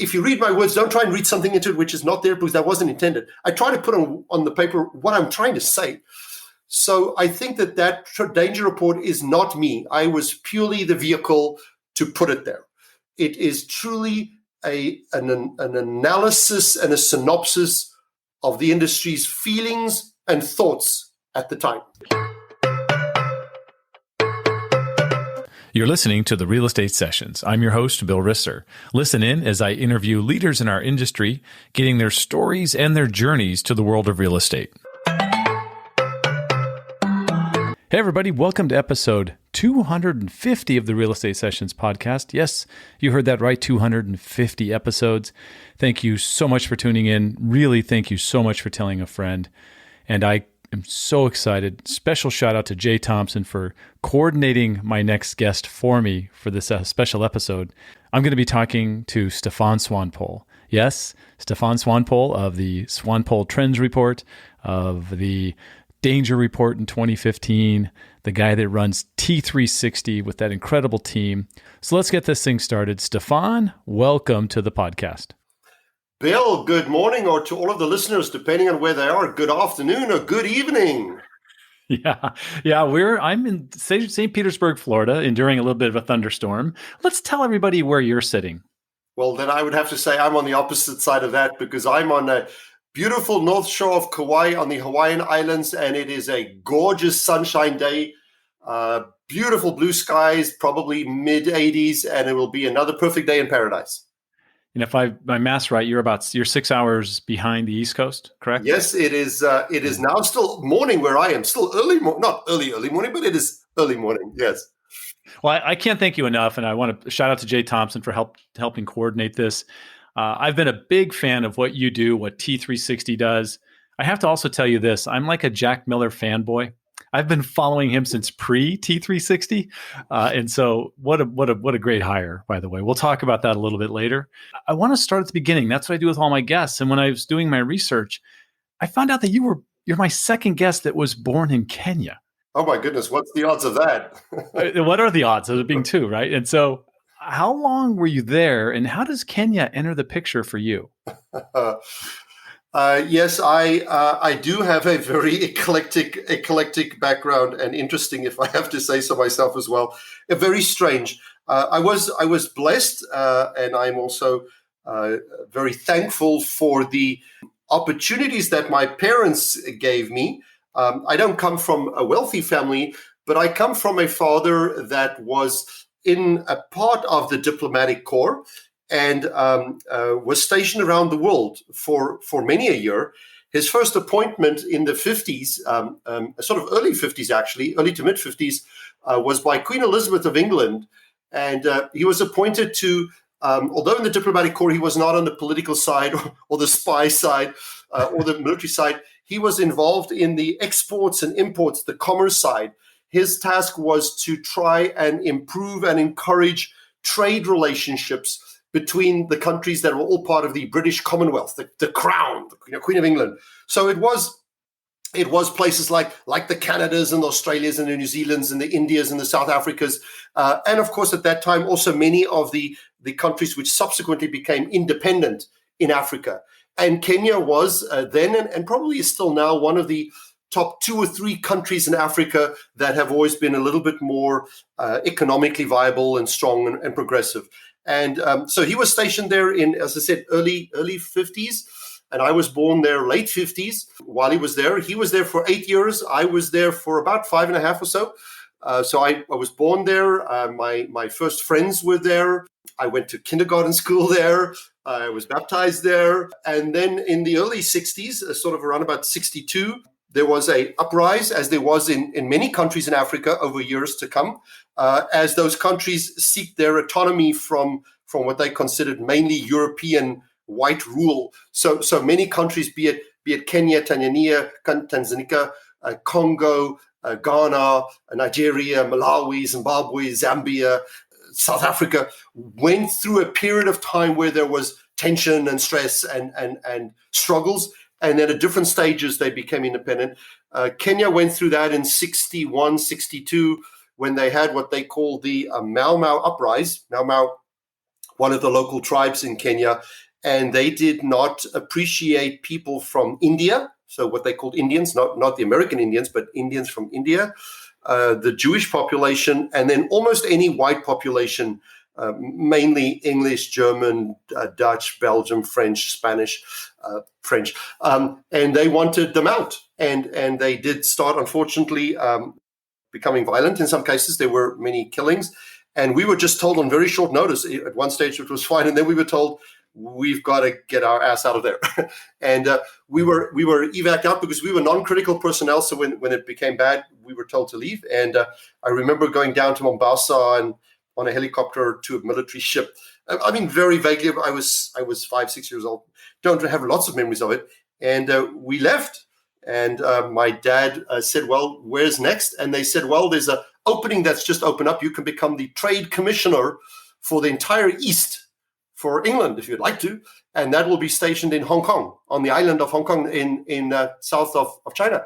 if you read my words, don't try and read something into it which is not there, because that wasn't intended. I try to put on the paper what I'm trying to say. So I think that danger report is not me. I was purely the vehicle to put it there. It is truly an analysis and a synopsis of the industry's feelings and thoughts at the time. You're listening to the Real Estate Sessions. I'm your host, Bill Risser. Listen in as I interview leaders in our industry, getting their stories and their journeys to the world of real estate. Hey, everybody. Welcome to episode 250 of the Real Estate Sessions podcast. Yes, you heard that right, 250 episodes. Thank you so much for tuning in. Really, thank you so much for telling a friend. And I'm so excited. Special shout out to Jay Thompson for coordinating my next guest for me for this special episode. I'm going to be talking to Stefan Swanepoel. Yes, Stefan Swanepoel of the Swanepoel Trends Report, of the Danger Report in 2015, the guy that runs T360 with that incredible team. So let's get this thing started. Stefan, welcome to the podcast. Bill, good morning, or to all of the listeners, depending on where they are, good afternoon or good evening. Yeah. I'm in St. Petersburg, Florida, enduring a little bit of a thunderstorm. Let's tell everybody where you're sitting. Well, then I would have to say I'm on the opposite side of that, because I'm on a beautiful north shore of Kauai on the Hawaiian Islands, and it is a gorgeous sunshine day, beautiful blue skies, probably mid-80s, and it will be another perfect day in paradise. And if my math's right, you're 6 hours behind the East Coast, correct? Yes, it is. It is now still morning where I am. Still not early morning, but it is early morning. Yes. Well, I can't thank you enough, and I want to shout out to Jay Thompson for helping coordinate this. I've been a big fan of what you do, what T360 does. I have to also tell you this: I'm like a Jack Miller fanboy. I've been following him since pre-T360, and so what a great hire, by the way. We'll talk about that a little bit later. I want to start at the beginning. That's what I do with all my guests. And when I was doing my research, I found out that you're my second guest that was born in Kenya. Oh my goodness, what's the odds of that? What are the odds of it being two, right? And so, how long were you there, and how does Kenya enter the picture for you? Yes, I do have a very eclectic background, and interesting, if I have to say so myself as well. Very strange. I was blessed, and I'm also very thankful for the opportunities that my parents gave me. I don't come from a wealthy family, but I come from a father that was in a part of the diplomatic corps, and was stationed around the world for many a year. His first appointment in the 50s, sort of early 50s actually, early to mid 50s, was by Queen Elizabeth of England. And he was appointed to, although in the diplomatic corps, he was not on the political side or the spy side or the military side. He was involved in the exports and imports, the commerce side. His task was to try and improve and encourage trade relationships between the countries that were all part of the British Commonwealth, the Crown, the Queen of England. So it was places like the Canadas and the Australias and the New Zealands and the Indias and the South Africas. And of course, at that time, also many of the countries which subsequently became independent in Africa. And Kenya was then, and probably is still now, one of the top 2 or 3 countries in Africa that have always been a little bit more economically viable and strong and progressive. And so he was stationed there in, as I said, early 50s. And I was born there late 50s. While he was there for 8 years. I was there for about 5.5 or so. So I was born there. My first friends were there. I went to kindergarten school there. I was baptized there. And then in the early 60s, sort of around about 62, there was a uprise, as there was in many countries in Africa over years to come, as those countries seek their autonomy from what they considered mainly European white rule. So many countries, be it Kenya, Tanzania, Congo, Ghana, Nigeria, Malawi, Zimbabwe, Zambia, South Africa, went through a period of time where there was tension and stress and struggles. And then at different stages, they became independent. Kenya went through that in 61, 62, when they had what they call the Mau Mau uprising. Mau Mau one of the local tribes in Kenya, and they did not appreciate people from India. So what they called Indians, not the American Indians, but Indians from India, the Jewish population, and then almost any white population, mainly English, German, Dutch, Belgium, French, Spanish, French. And they wanted them out. And they did start, unfortunately, becoming violent. In some cases, there were many killings. And we were just told on very short notice, at one stage it was fine. And then we were told, we've got to get our ass out of there. And we were evac out because we were non-critical personnel. So when it became bad, we were told to leave. And I remember going down to Mombasa and on a helicopter to a military ship. I mean, very vaguely, I was 5-6 years old. Don't have lots of memories of it. And we left. And my dad said, well, where's next? And they said, well, there's an opening that's just opened up. You can become the trade commissioner for the entire East for England, if you'd like to. And that will be stationed in Hong Kong, on the island of Hong Kong in south of China.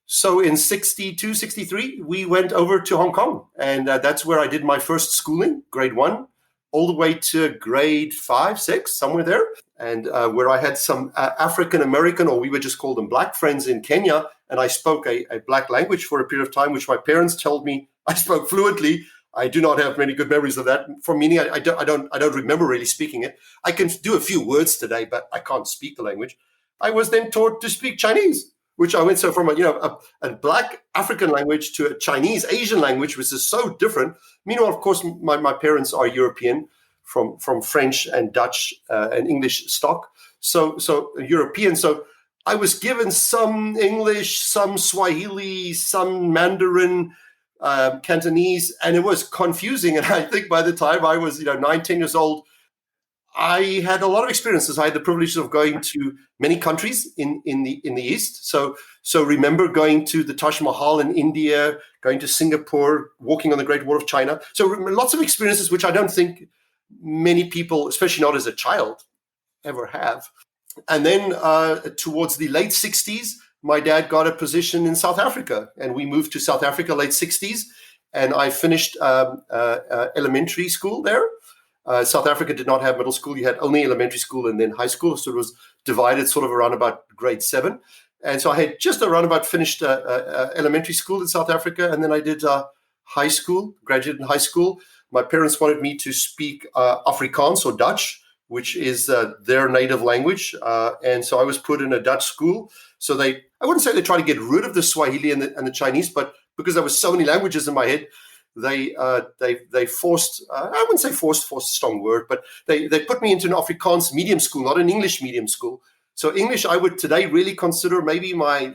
So in 62, 63, we went over to Hong Kong. And that's where I did my first schooling, grade 1, all the way to grade 5, 6, somewhere there. And where I had some African-American, or we would just call them black friends in Kenya. And I spoke a black language for a period of time, which my parents told me I spoke fluently. I do not have many good memories of that. For meaning, I don't remember really speaking it. I can do a few words today, but I can't speak the language. I was then taught to speak Chinese, which I went from a black African language to a Chinese Asian language, which is so different. Meanwhile, of course, my parents are European, from French and Dutch and English stock, so European. So I was given some English, some Swahili, some Mandarin, Cantonese, and it was confusing. And I think by the time I was 9, 10 years old, I had a lot of experiences. I had the privilege of going to many countries in the East. So remember going to the Taj Mahal in India, going to Singapore, walking on the Great Wall of China. So lots of experiences which I don't think many people, especially not as a child, ever have. And then towards the late 60s, my dad got a position in South Africa, and we moved to South Africa late 60s, and I finished elementary school there. South Africa did not have middle school. You had only elementary school and then high school, so it was divided sort of around about grade 7. And so I had just around about finished elementary school in South Africa, and then I did high school, graduated in high school. My parents wanted me to speak Afrikaans or Dutch, which is their native language. And so I was put in a Dutch school. So I wouldn't say they tried to get rid of the Swahili and the Chinese, but because there were so many languages in my head, they forced, I wouldn't say forced a strong word, but they put me into an Afrikaans medium school, not an English medium school. So English, I would today really consider maybe my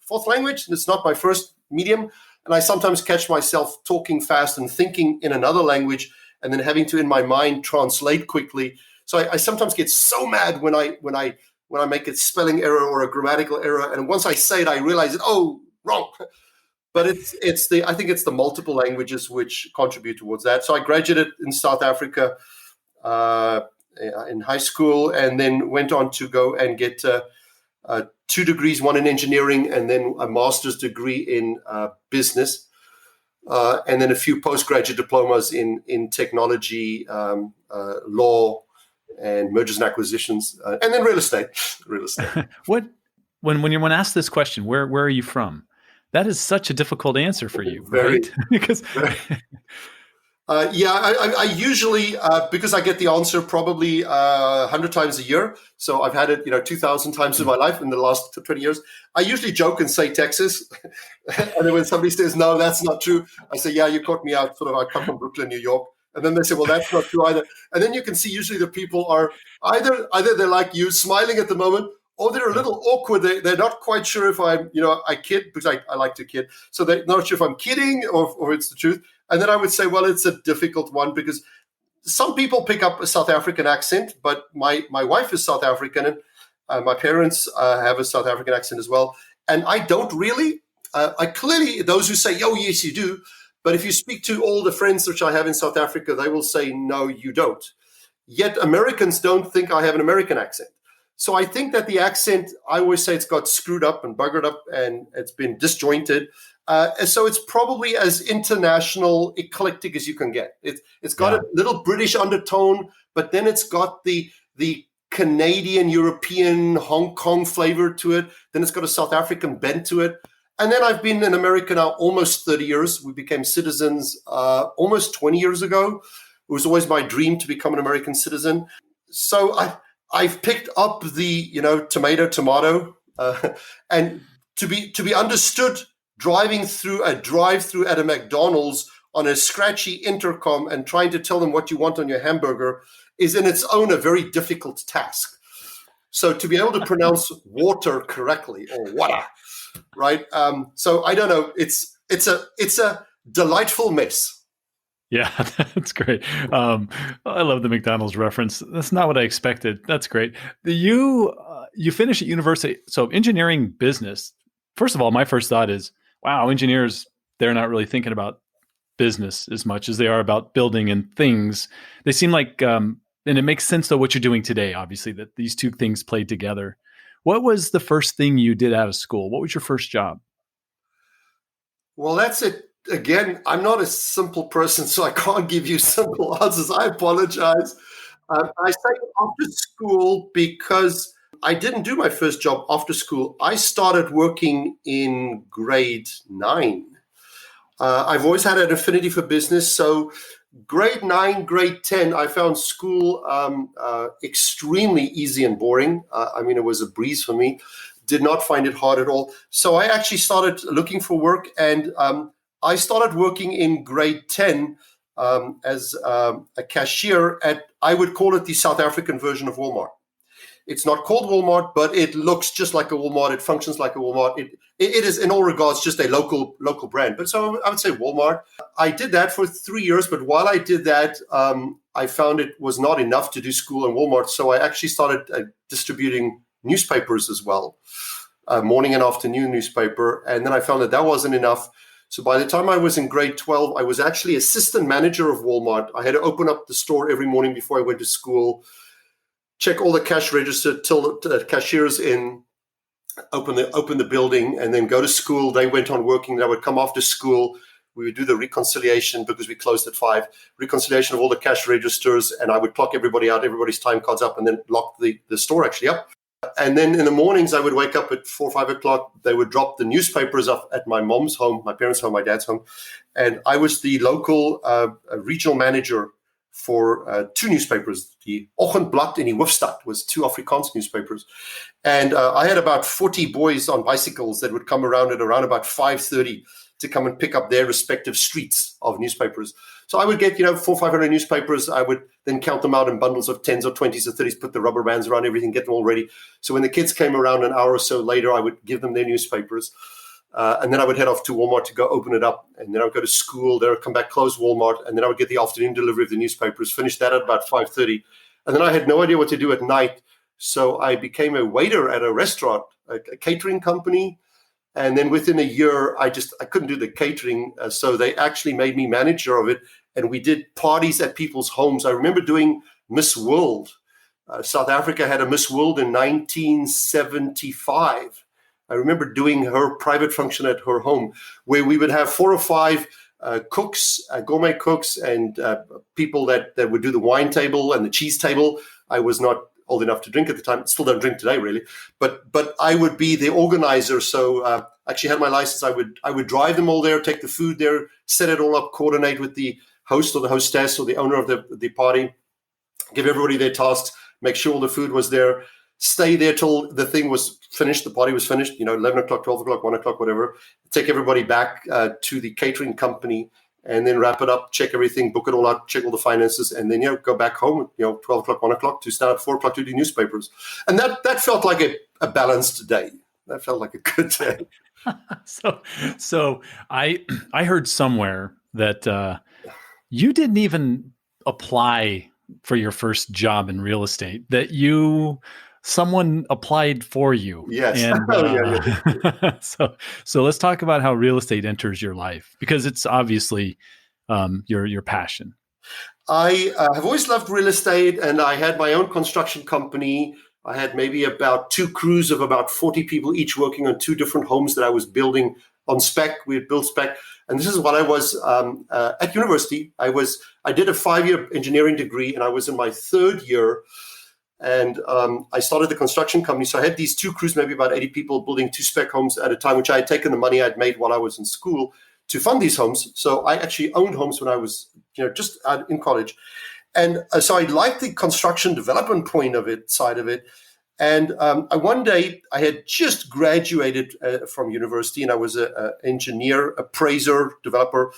fourth language. It's not my first medium. And I sometimes catch myself talking fast and thinking in another language and then having to, in my mind, translate quickly. So I sometimes get so mad when I make a spelling error or a grammatical error. And once I say it, I realize it, oh, wrong. But I think it's the multiple languages which contribute towards that. So I graduated in South Africa in high school, and then went on to go and get 2 degrees, one in engineering, and then a master's degree in business, and then a few postgraduate diplomas in technology, law, and mergers and acquisitions, and then real estate. When asked this question, where are you from? That is such a difficult answer for you, right? Because I usually, because I get the answer probably 100 times a year. So I've had it, 2,000 times in my life in the last 20 years. I usually joke and say Texas. And then when somebody says, no, that's not true, I say, yeah, you caught me out. Sort of, I come from Brooklyn, New York. And then they say, well, that's not true either. And then you can see usually the people are either they're like you, smiling at the moment, or they're a little awkward. They're not quite sure if I'm, I kid, because I like to kid. So they're not sure if I'm kidding or it's the truth. And then I would say, well, it's a difficult one because some people pick up a South African accent, but my wife is South African, and my parents have a South African accent as well. And I don't really. I clearly, those who say, oh, yes, you do. But if you speak to all the friends which I have in South Africa, they will say, no, you don't. Yet Americans don't think I have an American accent. So I think that the accent, I always say it's got screwed up and buggered up and it's been disjointed. So it's probably as international, eclectic as you can get. It's got a little British undertone, but then it's got the Canadian, European, Hong Kong flavor to it. Then it's got a South African bent to it. And then I've been in America now almost 30 years. We became citizens almost 20 years ago. It was always my dream to become an American citizen. So I've picked up the, tomato, and to be understood, driving through a drive-through at a McDonald's on a scratchy intercom and trying to tell them what you want on your hamburger is in its own a very difficult task. So to be able to pronounce water correctly, or water, right? So I don't know. It's a delightful mess. Yeah, that's great. I love the McDonald's reference. That's not what I expected. That's great. You finish at university, so engineering business. First of all, my first thought is, wow, engineers, they're not really thinking about business as much as they are about building and things. They seem like, and it makes sense though what you're doing today, obviously, that these two things played together. What was the first thing you did out of school? What was your first job? Well, that's it. Again, I'm not a simple person, so I can't give you simple answers. I apologize. I say after school because I didn't do my first job after school. I started working in grade 9. I've always had an affinity for business. So grade 9, grade 10, I found school extremely easy and boring. It was a breeze for me. Did not find it hard at all. So I actually started looking for work, and I started working in grade 10 as a cashier at, I would call it the South African version of Walmart. It's not called Walmart, but it looks just like a Walmart. It functions like a Walmart. It is, in all regards, just a local brand. But so I would say Walmart. I did that for 3 years, but while I did that, I found it was not enough to do school in Walmart. So I actually started distributing newspapers as well, morning and afternoon newspaper. And then I found that wasn't enough. So by the time I was in grade 12, I was actually assistant manager of Walmart. I had to open up the store every morning before I went to school, check all the cash register, till the cashiers in, open the building, and then go to school. They went on working. I would come after school. We would do the reconciliation because we closed at 5. Reconciliation of all the cash registers, and I would clock everybody out, everybody's time cards up, and then lock the store actually up. And then in the mornings, I would wake up at 4 or 5 o'clock. They would drop the newspapers up at my mom's home, my parents' home, my dad's home. And I was the local regional manager for 2 newspapers. The Oggendblad and the Hoofstad was 2 Afrikaans newspapers. And I had about 40 boys on bicycles that would come around at around about 5:30 to come and pick up their respective streets of newspapers. So I would get, 400 or 500 newspapers. I would then count them out in bundles of 10s or 20s or 30s, put the rubber bands around everything, get them all ready. So when the kids came around an hour or so later, I would give them their newspapers. And then I would head off to Walmart to go open it up. And then I would go to school. Then I would come back, close Walmart. And then I would get the afternoon delivery of the newspapers, finish that at about 5:30. And then I had no idea what to do at night. So I became a waiter at a restaurant, a catering company. And then within a year, I couldn't do the catering. So they actually made me manager of it. And we did parties at people's homes. I remember doing Miss World. South Africa had a Miss World in 1975. I remember doing her private function at her home, where we would have 4 or 5 cooks, gourmet cooks, and people that would do the wine table and the cheese table. I was not old enough to drink at the time. Still don't drink today, really. But I would be the organizer. So I actually had my license. I would drive them all there, take the food there, set it all up, coordinate with the host or the hostess or the owner of the party, give everybody their tasks, make sure all the food was there, stay there till the thing was finished, the party was finished, 11 o'clock, 12 o'clock, 1 o'clock, whatever, take everybody back to the catering company, and then wrap it up, check everything, book it all out, check all the finances, and then, go back home, 12 o'clock, 1 o'clock to start at 4 o'clock to do newspapers. And that felt like a balanced day. That felt like a good day. So I heard somewhere that you didn't even apply for your first job in real estate, that someone applied for you. Yes. And, so let's talk about how real estate enters your life, because it's obviously your passion. I have always loved real estate, and I had my own construction company. I had maybe about 2 crews of about 40 people each working on 2 different homes that I was building on spec. We had built spec. And this is what I was at university. I did a 5-year engineering degree, and I was in my 3rd year. And I started the construction company. So I had these 2 crews, maybe about 80 people, building 2 spec homes at a time, which I had taken the money I'd made while I was in school to fund these homes. So I actually owned homes when I was, just out in college. And so I liked the construction development side of it. And one day I had just graduated from university, and I was an engineer, appraiser, developer,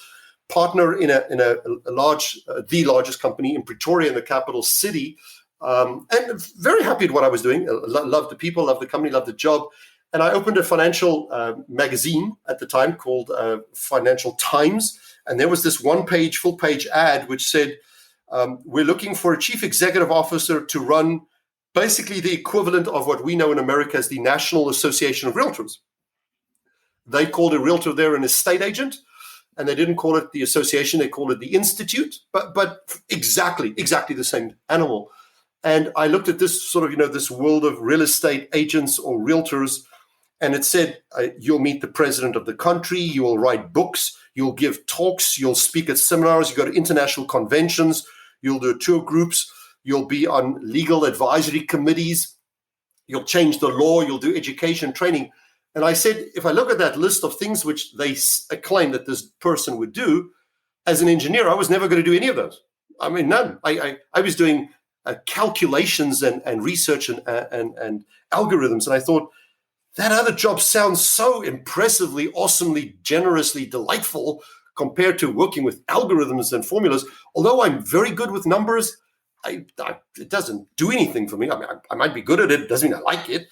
partner in a large, the largest company in Pretoria, in the capital city. And very happy at what I was doing. Loved the people, loved the company, loved the job. And I opened a financial magazine at the time called Financial Times. And there was this full-page ad which said, we're looking for a chief executive officer to run basically the equivalent of what we know in America as the National Association of Realtors. They called a realtor there an estate agent, and they didn't call it the association, they called it the institute, but exactly the same animal. And I looked at this sort of, this world of real estate agents or realtors, and it said, you'll meet the president of the country, you will write books, you'll give talks, you'll speak at seminars, you go to international conventions, you'll do tour groups, you'll be on legal advisory committees, you'll change the law, you'll do education training. And I said, if I look at that list of things which they claim that this person would do, as an engineer, I was never going to do any of those. I mean, none. I was doing calculations and research and algorithms. And I thought, that other job sounds so impressively, awesomely, generously delightful compared to working with algorithms and formulas. Although I'm very good with numbers, it doesn't do anything for me. I mean, I might be good at it. It doesn't mean I like it.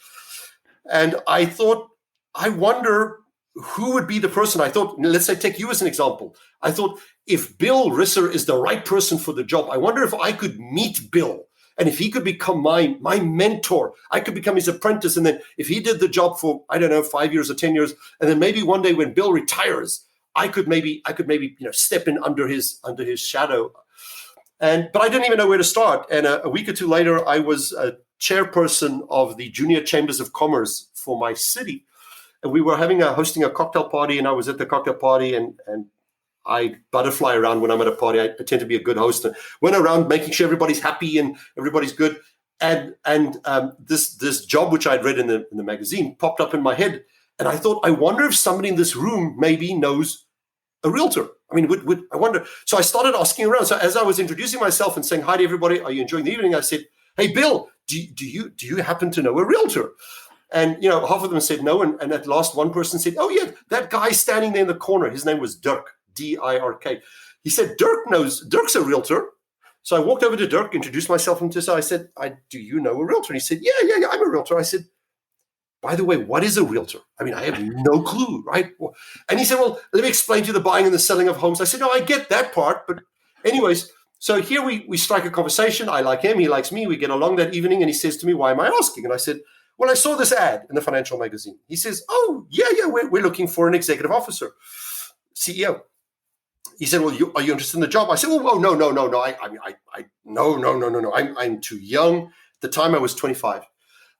And I thought, I wonder who would be the person. I thought, let's say, take you as an example. I thought, if Bill Risser is the right person for the job, I wonder if I could meet Bill. And if he could become my mentor, I could become his apprentice. And then if he did the job for, 5 years or 10 years, and then maybe one day when Bill retires, I could maybe step in under his shadow. But I didn't even know where to start. And a week or two later, I was a chairperson of the Junior Chambers of Commerce for my city. And we were hosting a cocktail party, and I was at the cocktail party, and I butterfly around when I'm at a party. I tend to be a good host, and went around making sure everybody's happy and everybody's good. And this job, which I'd read in the magazine, popped up in my head. And I thought, I wonder if somebody in this room maybe knows a realtor. I mean, I wonder. So I started asking around. So as I was introducing myself and saying hi to everybody, are you enjoying the evening? I said, hey, Bill, do you happen to know a realtor? And, half of them said no. And at last, one person said, oh, yeah, that guy standing there in the corner, his name was Dirk, D-I-R-K. He said, Dirk's a realtor. So I walked over to Dirk, introduced myself, and I said, do you know a realtor? And he said, yeah, I'm a realtor. I said, by the way, what is a realtor? I mean, I have no clue, right? And he said, well, let me explain to you the buying and the selling of homes. I said, no, I get that part. But anyways, so here we strike a conversation. I like him. He likes me. We get along that evening. And he says to me, why am I asking? And I said, well, I saw this ad in the financial magazine. He says, oh, yeah, we're looking for an executive officer, CEO. He said, well, are you interested in the job? I said, oh, no. No. I'm too young. At the time, I was 25.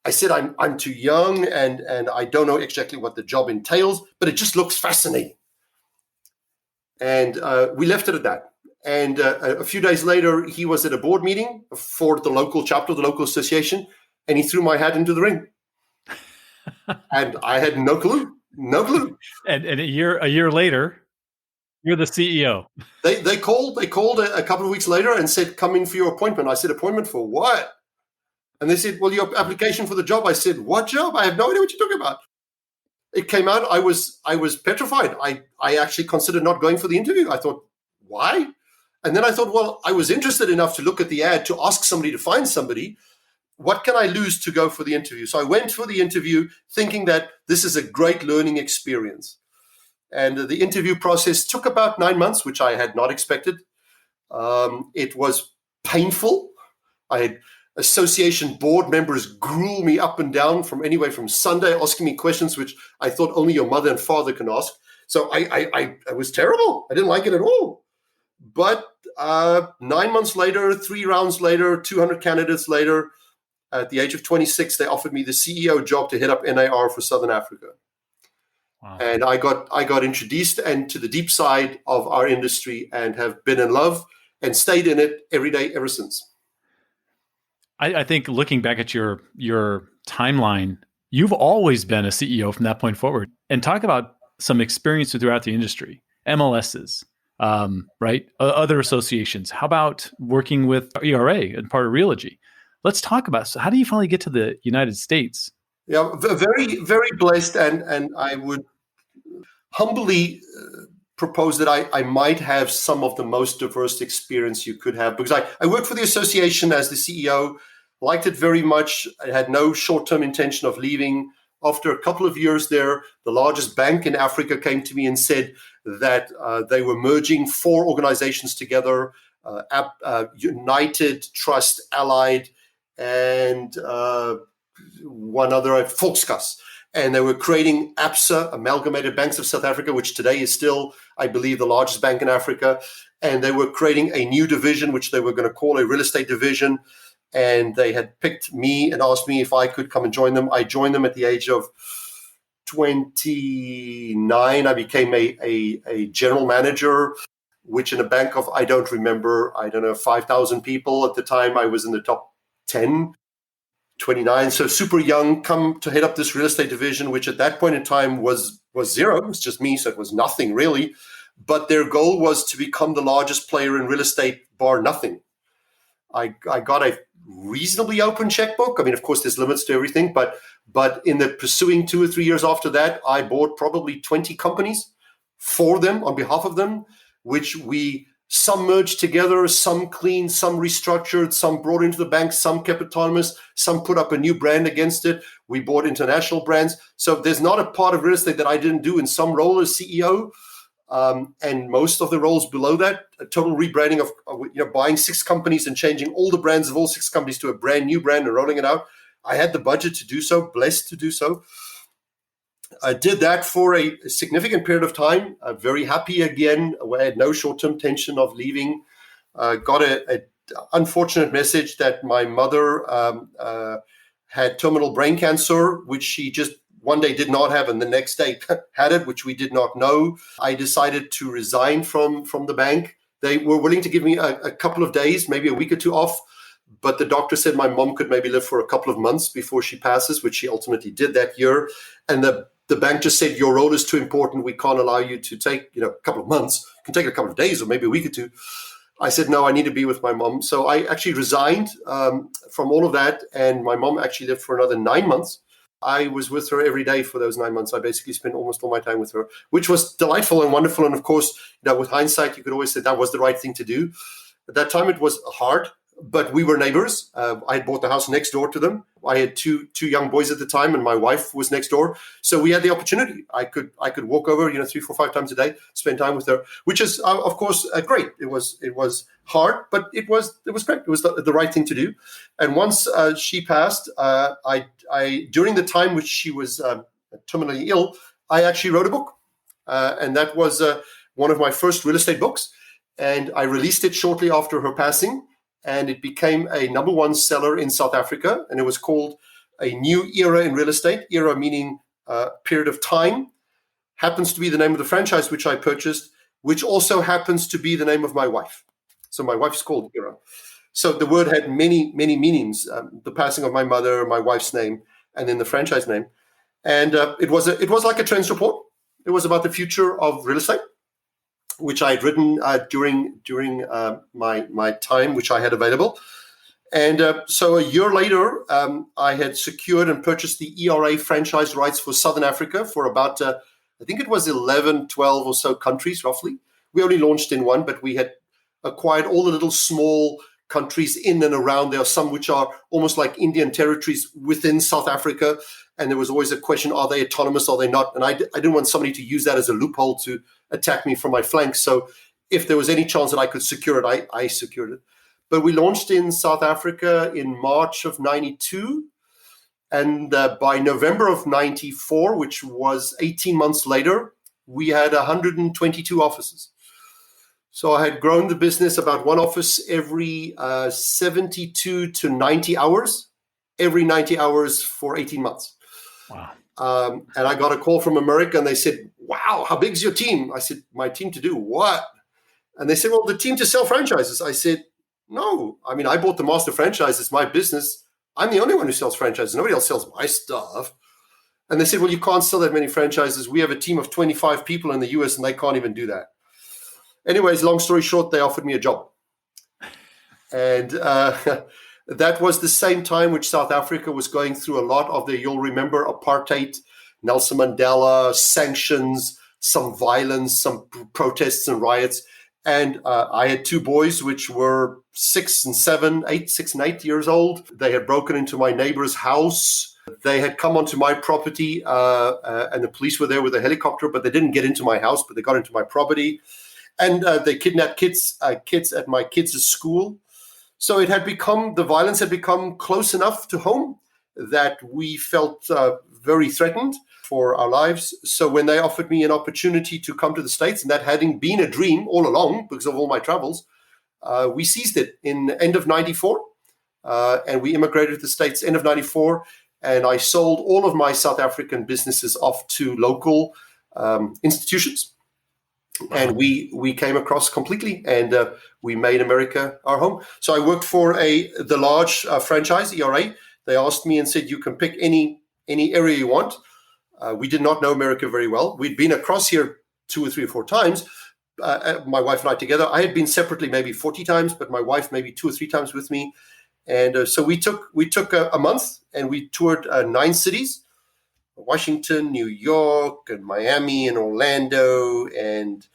I said, I'm too young, and I don't know exactly what the job entails, but it just looks fascinating. And we left it at that. And a few days later, he was at a board meeting for the local chapter of the local association, and he threw my hat into the ring. And I had no clue. And a year later, you're the CEO. They called a couple of weeks later and said, come in for your appointment. I said, appointment for what? And they said, well, your application for the job. I said, what job? I have no idea what you're talking about. It came out. I was petrified. I actually considered not going for the interview. I thought, why? And then I thought, well, I was interested enough to look at the ad, to ask somebody, to find somebody. What can I lose to go for the interview? So I went for the interview thinking that this is a great learning experience. And the interview process took about 9 months, which I had not expected. It was painful. I had association board members gruel me up and down from Sunday, asking me questions which I thought only your mother and father can ask. So I was terrible. I didn't like it at all. But 9 months later, 3 rounds later, 200 candidates later, at the age of 26, they offered me the CEO job to head up NAR for Southern Africa. Wow. And I got introduced and to the deep side of our industry and have been in love and stayed in it every day ever since. I think looking back at your timeline, you've always been a CEO from that point forward. And talk about some experience throughout the industry, MLSs, right? Other associations. How about working with ERA and part of Realogy? Let's talk about, so how do you finally get to the United States? Yeah, very, very blessed. And I would humbly propose that I might have some of the most diverse experience you could have, because I worked for the association as the CEO, liked it very much. I had no short-term intention of leaving. After a couple of years there, the largest bank in Africa came to me and said that they were merging 4 organizations together, United, Trust, Allied, and one other, Volkskas. And they were creating ABSA, Amalgamated Banks of South Africa, which today is still, I believe, the largest bank in Africa. And they were creating a new division, which they were going to call a real estate division. And they had picked me and asked me if I could come and join them. I joined them at the age of 29. I became a general manager, which in a bank of, I don't know, 5,000 people. At the time, I was in the top 10. 29, so super young, come to head up this real estate division, which at that point in time was zero. It was just me, so it was nothing really. But their goal was to become the largest player in real estate, bar nothing. I got a reasonably open checkbook. I mean, of course, there's limits to everything, but in the pursuing 2 or 3 years after that, I bought probably 20 companies for them on behalf of them, which some merged together, some cleaned, some restructured, some brought into the bank, some kept autonomous, some put up a new brand against it. We bought international brands. So there's not a part of real estate that I didn't do in some role as CEO. And most of the roles below that, a total rebranding of buying 6 companies and changing all the brands of all 6 companies to a brand new brand and rolling it out. I had the budget to do so, blessed to do so. I did that for a significant period of time. Very happy again. I had no short-term intention of leaving. Got a unfortunate message that my mother had terminal brain cancer, which she just one day did not have, and the next day had it, which we did not know. I decided to resign from the bank. They were willing to give me a couple of days, maybe a week or 2 off, but the doctor said my mom could maybe live for a couple of months before she passes, which she ultimately did that year. And the bank just said, your role is too important. We can't allow you to take, a couple of months. It can take a couple of days or maybe a week or 2. I said, no, I need to be with my mom. So I actually resigned from all of that. And my mom actually lived for another 9 months. I was with her every day for those 9 months. I basically spent almost all my time with her, which was delightful and wonderful. And of course, with hindsight, you could always say that was the right thing to do. At that time, it was hard, but we were neighbors. I had bought the house next door to them. I had two young boys at the time, and my wife was next door. So we had the opportunity. I could walk over, 3, 4, 5 times a day, spend time with her, which is, of course, great. It was hard, but it was great. It was the right thing to do. And once she passed, I during the time which she was terminally ill, I actually wrote a book, and that was one of my first real estate books. And I released it shortly after her passing. And it became a #1 seller in South Africa. And it was called A New Era in Real Estate. Era meaning period of time. Happens to be the name of the franchise which I purchased, which also happens to be the name of my wife. So my wife's called Era. So the word had many, many meanings. The passing of my mother, my wife's name, and then the franchise name. And it was like a trends report. It was about the future of real estate, which I had written during my time, which I had available. And so a year later, I had secured and purchased the ERA franchise rights for Southern Africa for about, I think it was 11, 12 or so countries, roughly. We only launched in one, but we had acquired all the little small countries in and around. There are some which are almost like Indian territories within South Africa. And there was always a question, are they autonomous, are they not? And I didn't want somebody to use that as a loophole to attack me from my flank. So if there was any chance that I could secure it, I secured it. But we launched in South Africa in March of 92. And by November of 94, which was 18 months later, we had 122 offices. So I had grown the business about one office every 72 to 90 hours, every 90 hours for 18 months. Wow. And I got a call from America, and they said, "Wow, how big's your team?" I said, "My team to do what?" And they said, "Well, the team to sell franchises." I said, "No, I mean, I bought the master franchise. It's my business. I'm the only one who sells franchises. Nobody else sells my stuff." And they said, "Well, you can't sell that many franchises. We have a team of 25 people in the US, and they can't even do that." Anyways, long story short, they offered me a job. And that was the same time which South Africa was going through a lot of you'll remember, apartheid, Nelson Mandela, sanctions, some violence, some protests and riots. And I had two boys, which were 6 and 8 years old. They had broken into my neighbor's house. They had come onto my property, and the police were there with a helicopter, but they didn't get into my house, but they got into my property. And they kidnapped kids at my kids' school. So the violence had become close enough to home that we felt very threatened for our lives. So when they offered me an opportunity to come to the States, and that having been a dream all along because of all my travels, we seized it in end of 94. And we immigrated to the States end of 94. And I sold all of my South African businesses off to local institutions. And we came across completely, and we made America our home. So I worked for the large franchise, ERA. They asked me and said, "You can pick any area you want." We did not know America very well. We'd been across here 2 or 3 or 4 times, my wife and I together. I had been separately maybe 40 times, but my wife maybe 2 or 3 times with me. And so we took a month, and we toured 9 cities. Washington, New York, and Miami, and Orlando, and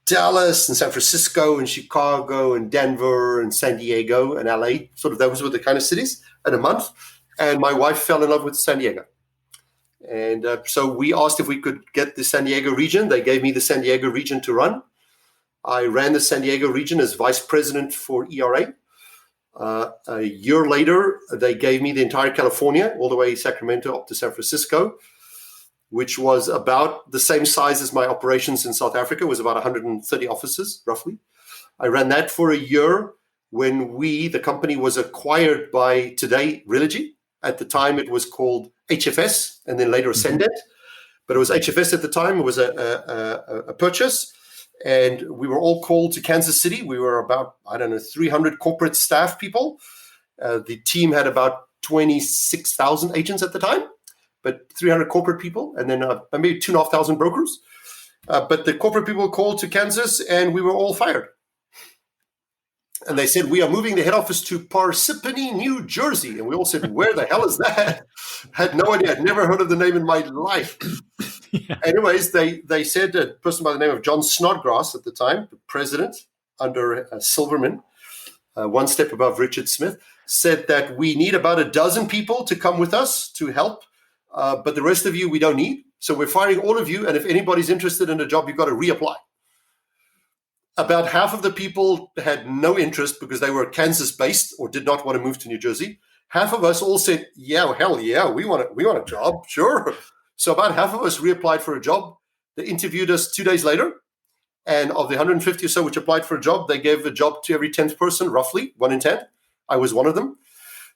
Dallas, and San Francisco, and Chicago, and Denver, and San Diego, and LA. Sort of those were the kind of cities in a month. And my wife fell in love with San Diego. And so we asked if we could get the San Diego region. They gave me the San Diego region to run. I ran the San Diego region as vice president for ERA. A year later, they gave me the entire California, all the way Sacramento up to San Francisco, which was about the same size as my operations in South Africa. It was about 130 offices, roughly. I ran that for a year when the company was acquired by today, Realogy. At the time, it was called HFS, and then later Ascendant. But it was HFS at the time. It was a purchase. And we were all called to Kansas City. We were about, 300 corporate staff people. The team had about 26,000 agents at the time, but 300 corporate people, and then maybe 2,500 brokers. But the corporate people called to Kansas, and we were all fired. And they said, "We are moving the head office to Parsippany, New Jersey." And we all said, "Where the hell is that?" Had no idea. I'd never heard of the name in my life. Yeah. Anyways, they said a person by the name of John Snodgrass at the time, the president under Silverman, one step above Richard Smith, said that we need about a dozen people to come with us to help, but the rest of you we don't need. So we're firing all of you, and if anybody's interested in a job, you've got to reapply. About half of the people had no interest because they were Kansas-based or did not want to move to New Jersey. Half of us all said, "Yeah, hell yeah, we want a job, sure." So about half of us reapplied for a job. They interviewed us 2 days later. And of the 150 or so which applied for a job, they gave a job to every 10th person, roughly, 1 in 10. I was one of them.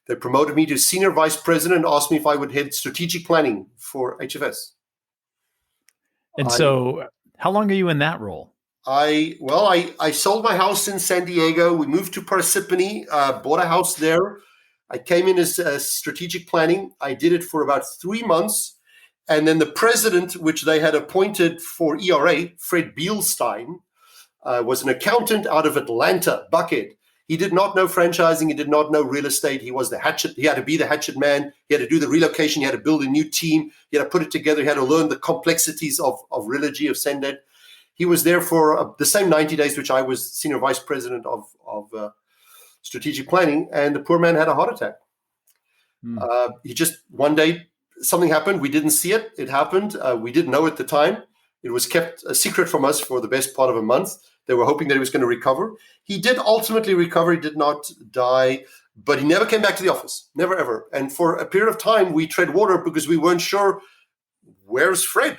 They promoted me to senior vice president and asked me if I would head strategic planning for HFS. And so how long are you in that role? I sold my house in San Diego. We moved to Parsippany, bought a house there. I came in as strategic planning. I did it for about 3 months. And then the president, which they had appointed for ERA, Fred Bielstein, was an accountant out of Atlanta, Buckhead. He did not know franchising. He did not know real estate. He was the hatchet. He had to be the hatchet man. He had to do the relocation. He had to build a new team. He had to put it together. He had to learn the complexities of Realogy, of Ascendant. He was there for the same 90 days, which I was senior vice president of strategic planning. And the poor man had a heart attack. He just, one day, something happened. We didn't see it. It happened. We didn't know at the time. It was kept a secret from us for the best part of a month. They were hoping that he was going to recover. He did ultimately recover. He did not die, but he never came back to the office. Never, ever. And for a period of time, we tread water because we weren't sure, where's Fred?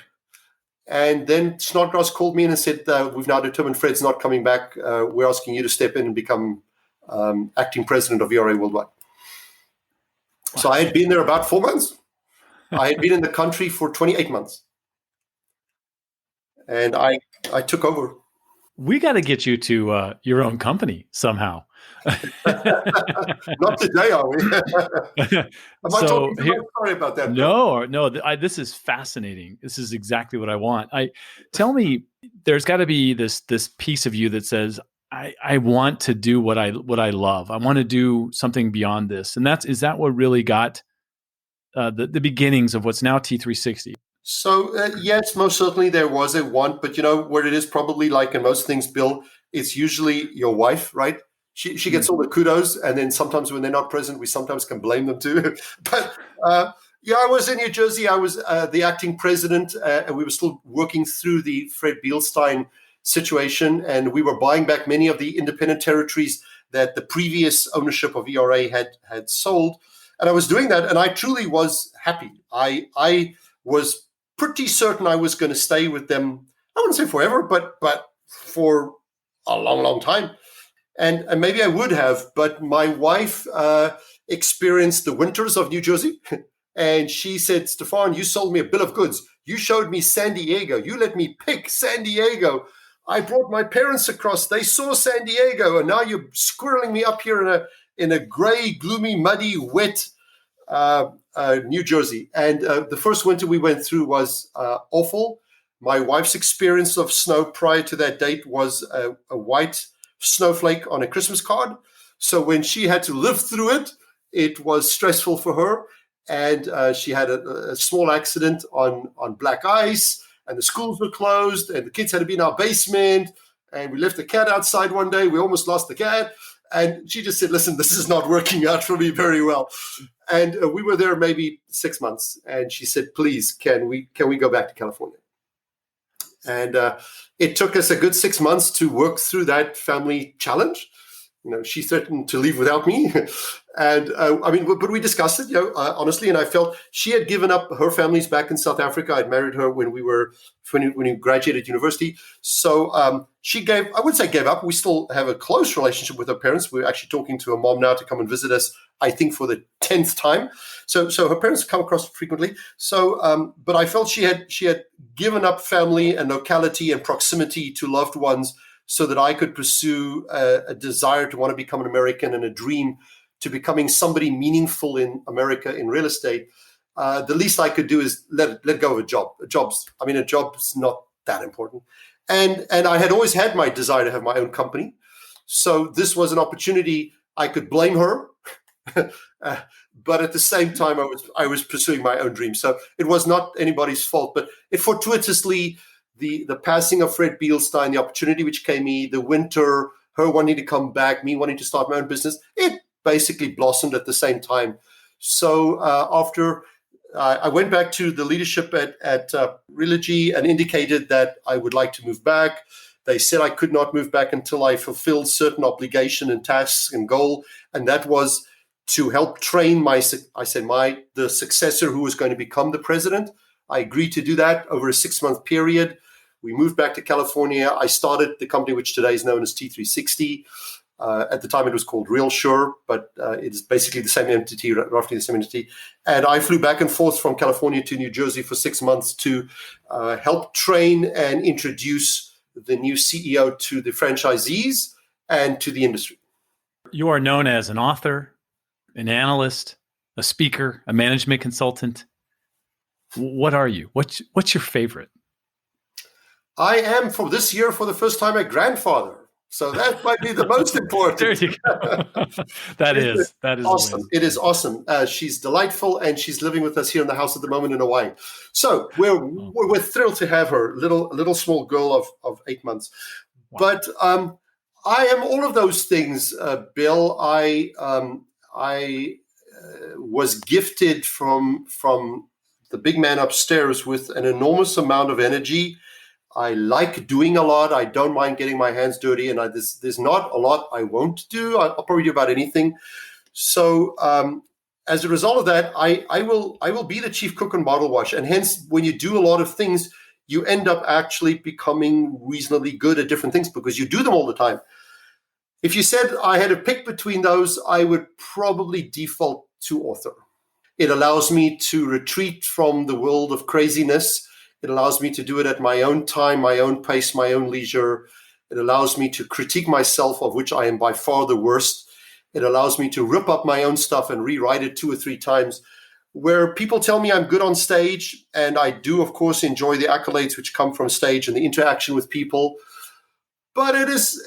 And then Snodgrass called me in and said, "We've now determined Fred's not coming back. We're asking you to step in and become acting president of ERA Worldwide." Wow. So I had been there about 4 months. I had been in the country for 28 months, and I took over. We got to get you to your own company somehow. Not today, are we? Am I So talking too here, much? Sorry about that, Bill. no. This is fascinating. This is exactly what I want. Tell me, there's got to be this piece of you that says, I want to do what I love. I want to do something beyond this, and is that what really got the beginnings of what's now T360? So yes, most certainly there was a want, but where it is probably like in most things, Bill, it's usually your wife, right? She gets all the kudos, and then sometimes when they're not present, we sometimes can blame them too. But yeah, I was in New Jersey. I was the acting president, and we were still working through the Fred Beilstein situation, and we were buying back many of the independent territories that the previous ownership of ERA had sold. And I was doing that, and I truly was happy. I was pretty certain I was going to stay with them. I wouldn't say forever, but for a long, long time. And maybe I would have, but my wife experienced the winters of New Jersey. And she said, Stefan, you sold me a bill of goods. You showed me San Diego. You let me pick San Diego. I brought my parents across. They saw San Diego. And now you're squirreling me up here in a gray, gloomy, muddy, wet New Jersey. And the first winter we went through was awful. My wife's experience of snow prior to that date was a white snowflake on a Christmas card. So when she had to live through it, it was stressful for her. And she had a small accident on black ice, and the schools were closed, and the kids had to be in our basement. And we left the cat outside one day. We almost lost the cat. And she just said, listen, this is not working out for me very well. And we were there maybe 6 months. And she said, please, can we go back to California? And it took us a good 6 months to work through that family challenge. She threatened to leave without me. And but we discussed it, honestly. And I felt she had given up her family's back in South Africa. I'd married her when we graduated university. So she gave up. We still have a close relationship with her parents. We're actually talking to her mom now to come and visit us, I think, for the 10th time. So her parents come across frequently. So, but I felt she had given up family and locality and proximity to loved ones so that I could pursue a desire to want to become an American and a dream to becoming somebody meaningful in America in real estate. The least I could do is let go of a job. A job's not that important. And I had always had my desire to have my own company. So this was an opportunity. I could blame her, but at the same time, I was pursuing my own dream. So it was not anybody's fault, but it fortuitously, the passing of Fred Beilstein, the opportunity which came the winter, her wanting to come back, me wanting to start my own business, it basically blossomed at the same time. So after I went back to the leadership at Realogy and indicated that I would like to move back. They said I could not move back until I fulfilled certain obligation and tasks and goal, and that was to help train the successor who was going to become the president. I agreed to do that over a 6-month period. We moved back to California. I started the company, which today is known as T360. At the time, it was called RealSure, but it's basically the same entity, roughly the same entity. And I flew back and forth from California to New Jersey for 6 months to help train and introduce the new CEO to the franchisees and to the industry. You are known as an author, an analyst, a speaker, a management consultant. What are you? What's your favorite? I am, for this year, for the first time, a grandfather. So that might be the most important. There you go. That is awesome. It is awesome. She's delightful, and she's living with us here in the house at the moment in Hawaii. So we're thrilled to have her, little small girl of 8 months. Wow. But I am all of those things, Bill. I was gifted from the big man upstairs with an enormous amount of energy. I like doing a lot. I don't mind getting my hands dirty, and there's not a lot I won't do. I'll probably do about anything. So as a result of that, I will be the chief cook and bottle wash, and hence when you do a lot of things, you end up actually becoming reasonably good at different things because you do them all the time. If you said I had to pick between those, I would probably default to author. It allows me to retreat from the world of craziness. It allows me to do it at my own time, my own pace, my own leisure. It allows me to critique myself, of which I am by far the worst. It allows me to rip up my own stuff and rewrite it 2 or 3 times. Where people tell me I'm good on stage, and I do, of course, enjoy the accolades which come from stage and the interaction with people. But it is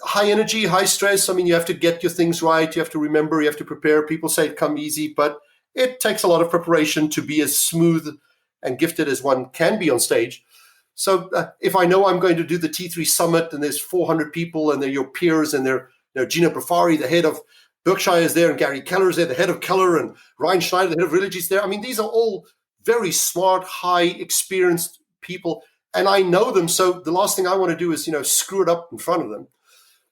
high energy, high stress. I mean, you have to get your things right. You have to remember, you have to prepare. People say it come easy, but it takes a lot of preparation to be as smooth and gifted as one can be on stage. So if I know I'm going to do the T3 Summit and there's 400 people and they're your peers and they're Gina Brafari, the head of Berkshire is there, and Gary Keller is there, the head of Keller, and Ryan Schneider, the head of Religy is there. I mean, these are all very smart, high, experienced people, and I know them. So the last thing I want to do is, screw it up in front of them.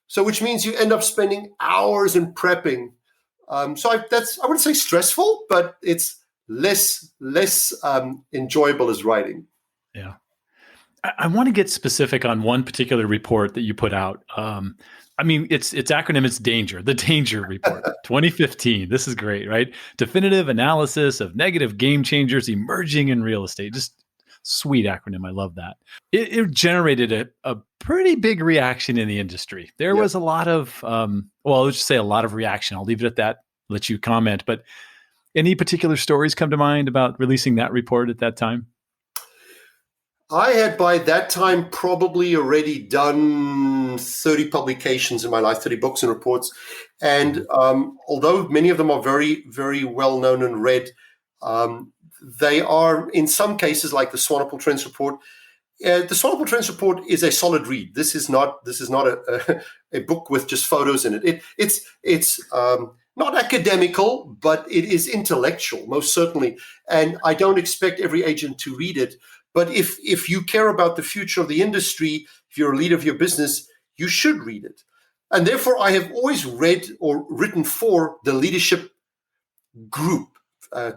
So which means you end up spending hours in prepping. I wouldn't say stressful, but it's less enjoyable as writing. Yeah. I want to get specific on one particular report that you put out. Its acronym is DANGER, the DANGER Report, 2015. This is great, right? Definitive analysis of negative game changers emerging in real estate. Just sweet acronym. I love that. It generated a pretty big reaction in the industry. There was a lot of, let's just say a lot of reaction. I'll leave it at that, let you comment. But any particular stories come to mind about releasing that report at that time? I had by that time probably already done 30 publications in my life, 30 books and reports. And although many of them are very, very well known and read, they are in some cases like the Swanepoel Trends Report. The Swanepoel Trends Report is a solid read. This is not a book with just photos in it. It's not academical, but it is intellectual, most certainly. And I don't expect every agent to read it. But if you care about the future of the industry, if you're a leader of your business, you should read it. And therefore, I have always read or written for the leadership group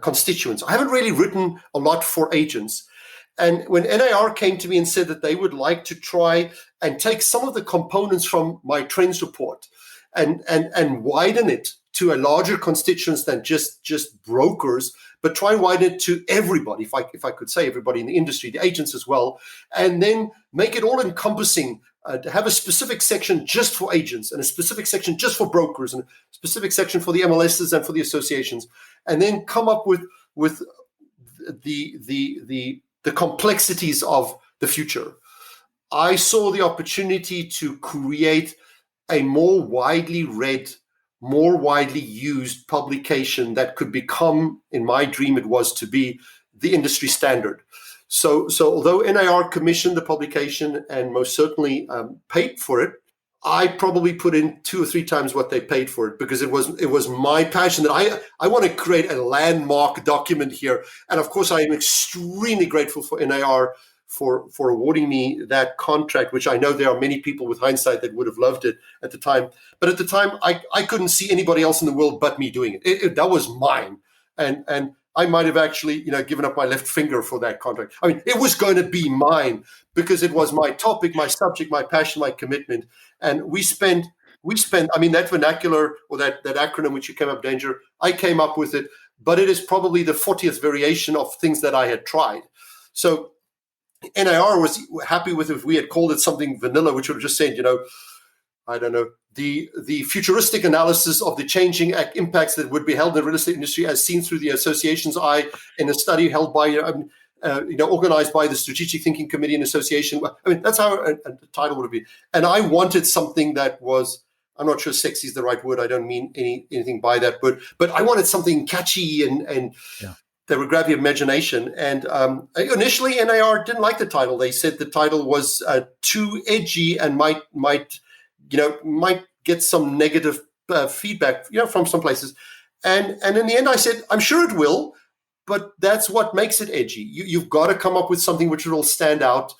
constituents. I haven't really written a lot for agents. And when NAR came to me and said that they would like to try and take some of the components from my trends report and widen it to a larger constituents than just brokers, but try and widen it to everybody, if I could say everybody in the industry, the agents as well, and then make it all encompassing, to have a specific section just for agents and a specific section just for brokers and a specific section for the MLSs and for the associations, and then come up with the complexities of the future. I saw the opportunity to create a more widely read, more widely used publication that could become, in my dream, it was to be the industry standard. So although NAR commissioned the publication and most certainly paid for it, I probably put in 2 or 3 times what they paid for it, because it was my passion that I want to create a landmark document here. And of course, I am extremely grateful for NAR for awarding me that contract, which I know there are many people with hindsight that would have loved it at the time. But at the time, I couldn't see anybody else in the world but me doing it. That was mine. And I might have actually, given up my left finger for that contract. I mean, it was going to be mine because it was my topic, my subject, my passion, my commitment. And we spent, I mean, that vernacular or that acronym which you came up, DANGER, I came up with it, but it is probably the 40th variation of things that I had tried. So NAR was happy with if we had called it something vanilla, which would have just said, I don't know, the futuristic analysis of the changing impacts that would be held in the real estate industry as seen through the association's eye in a study held by, organized by the Strategic Thinking Committee and Association. I mean, that's how the title would be. And I wanted something that was, I'm not sure sexy is the right word. I don't mean anything by that, but I wanted something catchy and that would grab your imagination. And initially, NAR didn't like the title. They said the title was too edgy and might get some negative feedback, from some places. And in the end, I said, I'm sure it will, but that's what makes it edgy. You've got to come up with something which will stand out.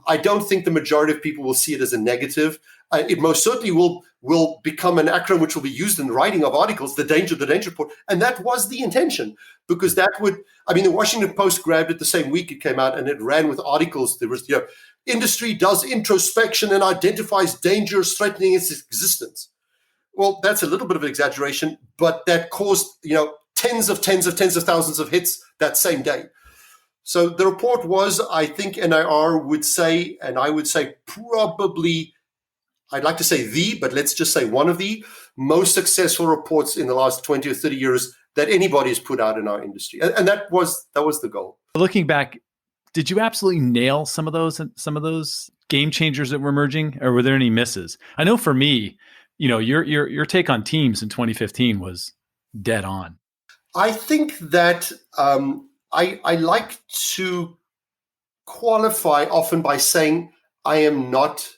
I don't think the majority of people will see it as a negative. It most certainly will become an acronym which will be used in the writing of articles, the danger report. And that was the intention, because that would, the Washington Post grabbed it the same week it came out and it ran with articles. There was, industry does introspection and identifies dangers threatening its existence. Well, that's a little bit of an exaggeration, but that caused, tens of thousands of hits that same day. So the report was, I think NIR would say, and I would say probably, I'd like to say but let's just say one of the most successful reports in the last 20 or 30 years that anybody has put out in our industry. And that was the goal. Looking back, did you absolutely nail some of those game changers that were emerging, or were there any misses? I know for me, your take on teams in 2015 was dead on. I think that I like to qualify often by saying I am not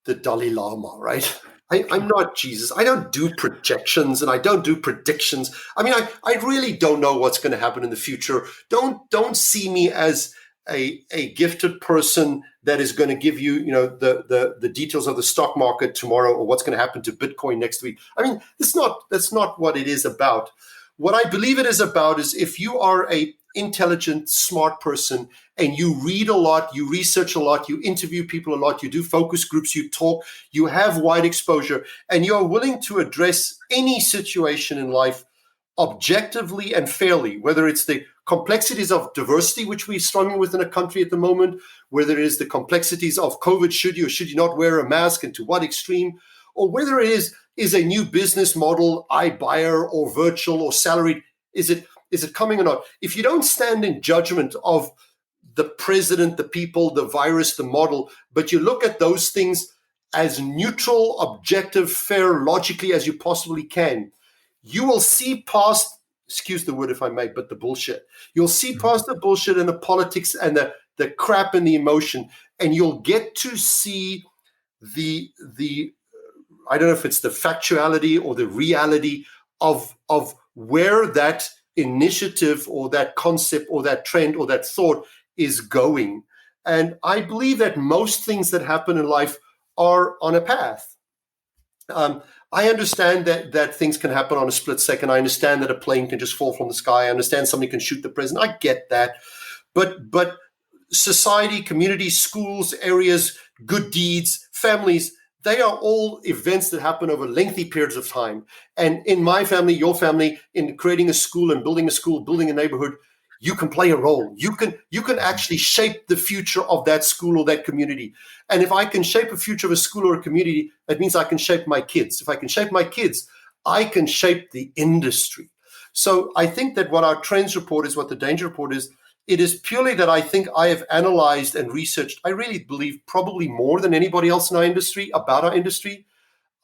the Dalai Lama, right? I'm not Jesus. I don't do projections and I don't do predictions. I mean, I really don't know what's going to happen in the future. Don't see me as a gifted person that is going to give you, the details of the stock market tomorrow or what's going to happen to Bitcoin next week. I mean, that's not what it is about. What I believe it is about is if you are a intelligent, smart person and you read a lot, you research a lot, you interview people a lot, you do focus groups, you talk, you have wide exposure, and you are willing to address any situation in life objectively and fairly, whether it's the complexities of diversity, which we're struggling with in a country at the moment, whether it is the complexities of COVID, should you or should you not wear a mask and to what extreme, or whether it is a new business model, iBuyer or virtual or salaried, is it coming or not? If you don't stand in judgment of the president, the people, the virus, the model, but you look at those things as neutral, objective, fair, logically as you possibly can, you will see past, excuse the word if I may, but the bullshit. You'll see past the bullshit and the politics and the crap and the emotion, and you'll get to see the I don't know if it's the factuality or the reality of where that initiative or that concept or that trend or that thought is going. And I believe that most things that happen in life are on a path. I understand that things can happen on a split second. I understand that a plane can just fall from the sky. I understand somebody can shoot the president. I get that. But society, communities, schools, areas, good deeds, families, they are all events that happen over lengthy periods of time. And in my family, your family, in creating a school and building a school, building a neighborhood, you can play a role. You can actually shape the future of that school or that community. And if I can shape a future of a school or a community, that means I can shape my kids. If I can shape my kids, I can shape the industry. So I think that what our trends report is, what the danger report is, it is purely that I think I have analyzed and researched, I really believe probably more than anybody else in our industry about our industry.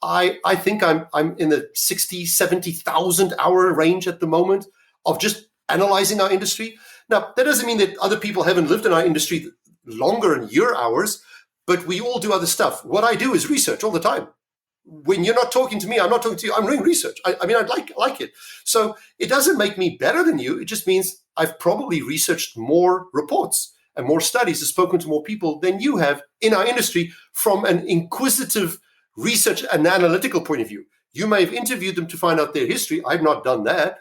I think I'm in the 60, 70,000 hour range at the moment of just analyzing our industry. Now, that doesn't mean that other people haven't lived in our industry longer in year hours, but we all do other stuff. What I do is research all the time. When you're not talking to me, I'm not talking to you, I'm doing research. I mean, I'd like it. So it doesn't make me better than you. It just means I've probably researched more reports and more studies, have spoken to more people than you have in our industry from an inquisitive research and analytical point of view. You may have interviewed them to find out their history. I've not done that,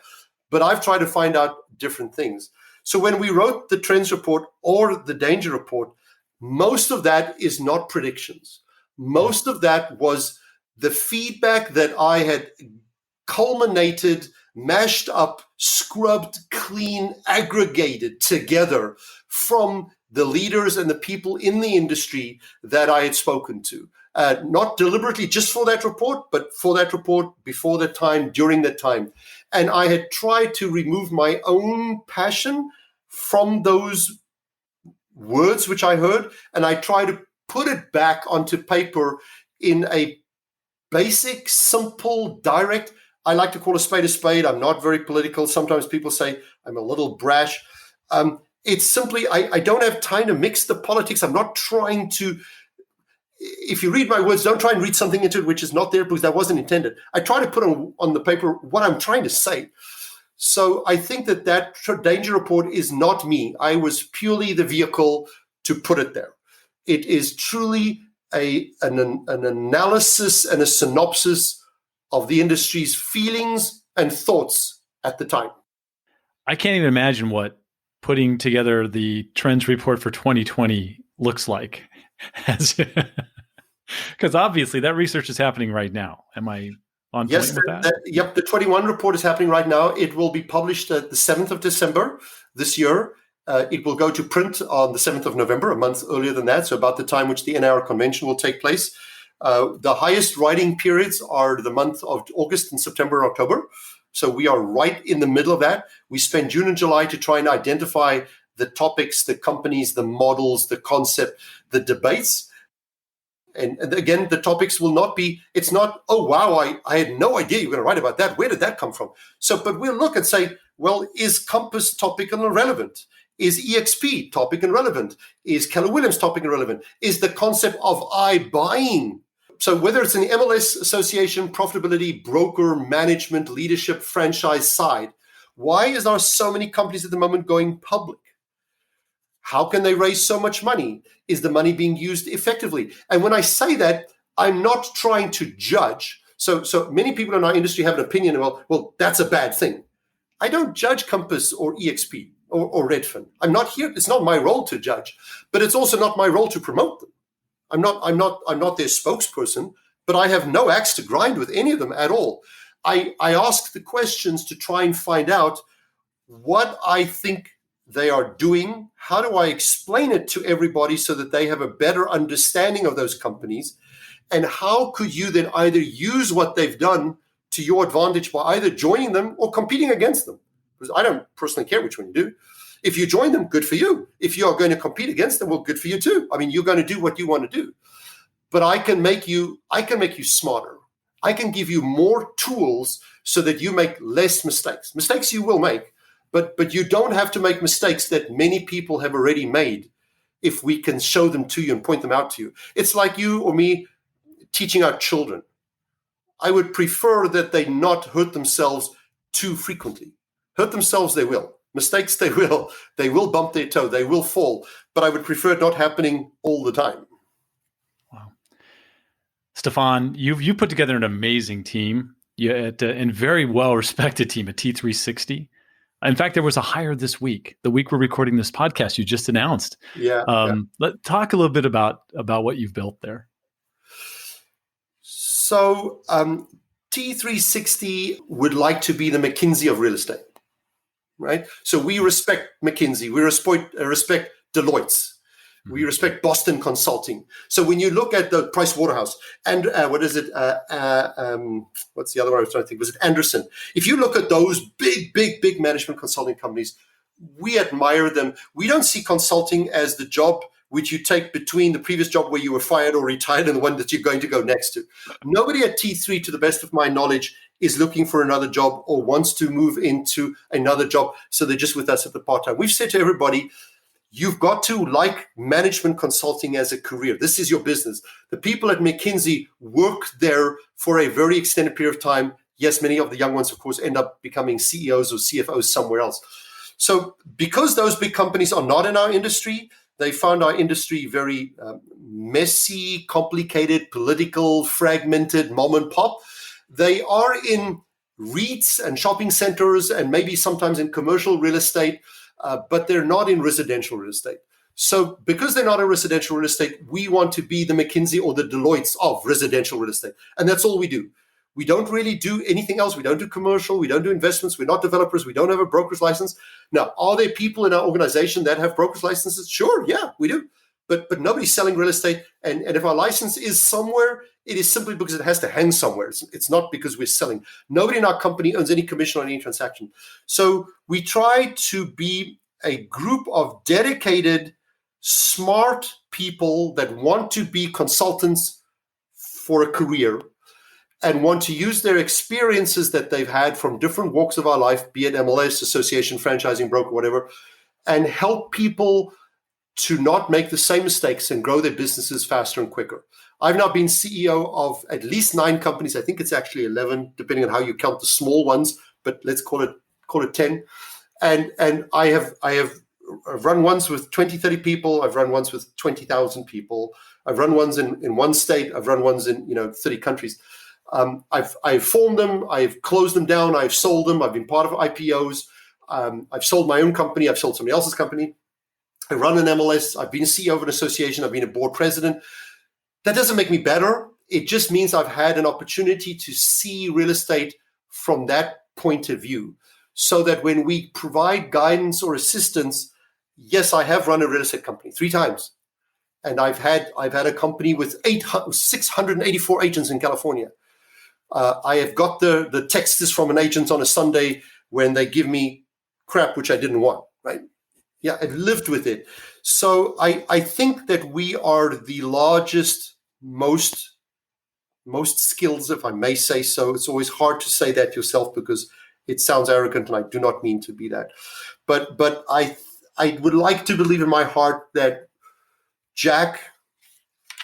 but I've tried to find out different things. So when we wrote the trends report or the danger report, most of that is not predictions. Most of that was the feedback that I had culminated, mashed up, scrubbed, clean, aggregated together from the leaders and the people in the industry that I had spoken to. Not deliberately just for that report, but for that report, before that time, during that time. And I had tried to remove my own passion from those words which I heard, and I tried to put it back onto paper in a basic, simple, direct, I like to call a spade. I'm not very political. Sometimes people say I'm a little brash. It's simply, I don't have time to mix the politics. I'm not trying to, if you read my words, don't try and read something into it which is not there because that wasn't intended. I try to put on the paper what I'm trying to say. So I think that danger report is not me. I was purely the vehicle to put it there. It is truly an analysis and a synopsis of the industry's feelings and thoughts at the time. I can't even imagine what putting together the trends report for 2020 looks like. Because obviously that research is happening right now. Am I on Yes, point with that? yep. The 21 report is happening right now. It will be published the 7th of December this year. It will go to print on the 7th of November, a month earlier than that, so about the time which the NR convention will take place. The highest writing periods are the month of August and September and October. So we are right in the middle of that. We spend June and July to try and identify the topics, the companies, the models, the concept, the debates. And again, the topics will not be, it's not, oh, wow, I had no idea you were going to write about that. Where did that come from? So, but we'll look and say, well, is Compass topical and relevant? Is EXP topic and relevant? Is Keller Williams topic and relevant? Is the concept of iBuying? So whether it's in the MLS association, profitability, broker, management, leadership, franchise side, why is there so many companies at the moment going public? How can they raise so much money? Is the money being used effectively? And when I say that, I'm not trying to judge. So many people in our industry have an opinion, well, that's a bad thing. I don't judge Compass or EXP or Redfin. I'm not here. It's not my role to judge, but it's also not my role to promote them. I'm not their spokesperson, but I have no axe to grind with any of them at all. I ask the questions to try and find out what I think they are doing. How do I explain it to everybody so that they have a better understanding of those companies? And how could you then either use what they've done to your advantage by either joining them or competing against them? Because I don't personally care which one you do. If you join them, good for you. If you are going to compete against them, well, good for you too. I mean, you're going to do what you want to do. But I can make you smarter. I can give you more tools so that you make less mistakes. Mistakes you will make, but you don't have to make mistakes that many people have already made if we can show them to you and point them out to you. It's like you or me teaching our children. I would prefer that they not hurt themselves too frequently. Hurt themselves, they will. Mistakes, they will. They will bump their toe. They will fall. But I would prefer it not happening all the time. Wow. Stefan, you put together an amazing team, and very well-respected team at T360. In fact, there was a hire this week, the week we're recording this podcast, you just announced. Yeah. Let's talk a little bit about what you've built there. So T360 would like to be the McKinsey of real estate. Right? So we respect McKinsey, we respect Deloitte, we respect Boston Consulting. So when you look at the Price Waterhouse and what's the other one I was trying to think? Was it Anderson? If you look at those big management consulting companies, we admire them. We don't see consulting as the job which you take between the previous job where you were fired or retired and the one that you're going to go next to. Nobody at T3, to the best of my knowledge, is looking for another job or wants to move into another job. So they're just with us at the part-time. We've said to everybody, you've got to like management consulting as a career. This is your business. The people at McKinsey work there for a very extended period of time. Yes, many of the young ones, of course, end up becoming CEOs or CFOs somewhere else. So because those big companies are not in our industry, they found our industry very messy, complicated, political, fragmented, mom and pop. They are in REITs and shopping centers and maybe sometimes in commercial real estate, but they're not in residential real estate. So because they're not in residential real estate, we want to be the McKinsey or the Deloitte of residential real estate. And that's all we do. We don't really do anything else. We don't do commercial. We don't do investments. We're not developers. We don't have a broker's license. Now, are there people in our organization that have broker's licenses? Sure, yeah, we do. But nobody's selling real estate. And if our license is somewhere, it is simply because it has to hang somewhere. It's not because we're selling. Nobody in our company earns any commission on any transaction. So we try to be a group of dedicated, smart people that want to be consultants for a career and want to use their experiences that they've had from different walks of our life, be it MLS, association, franchising, broker, whatever, and help people to not make the same mistakes and grow their businesses faster and quicker. I've now been CEO of at least 9 companies. I think it's actually 11, depending on how you count the small ones, but let's call it 10. And I have run ones with 20, 30 people. I've run ones with 20,000 people. I've run ones in one state. I've run ones in 30 countries. I've formed them. I've closed them down. I've sold them. I've been part of IPOs. I've sold my own company. I've sold somebody else's company. I run an MLS. I've been a CEO of an association. I've been a board president. That doesn't make me better. it just means I've had an opportunity to see real estate from that point of view, so that when we provide guidance or assistance, yes, I have run a real estate company 3 times. And I've had a company with 684 agents in California. I have got the texts from an agent on a Sunday when they give me crap which I didn't want, right? Yeah, I've lived with it. So I think that we are the largest, most skills, if I may say so. It's always hard to say that yourself because it sounds arrogant, and I do not mean to be that. But I would like to believe in my heart that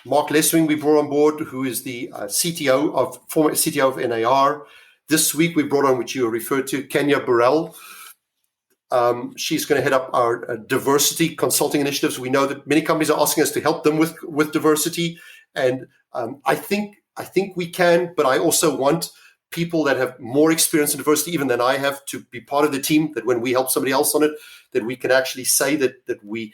Mark Lesswing we brought on board, who is the former CTO of NAR. This week we brought on, which you referred to, Kenya Burrell. She's going to head up our diversity consulting initiatives. We know that many companies are asking us to help them with diversity, and I think we can. But I also want people that have more experience in diversity even than I have to be part of the team. That when we help somebody else on it, that we can actually say that we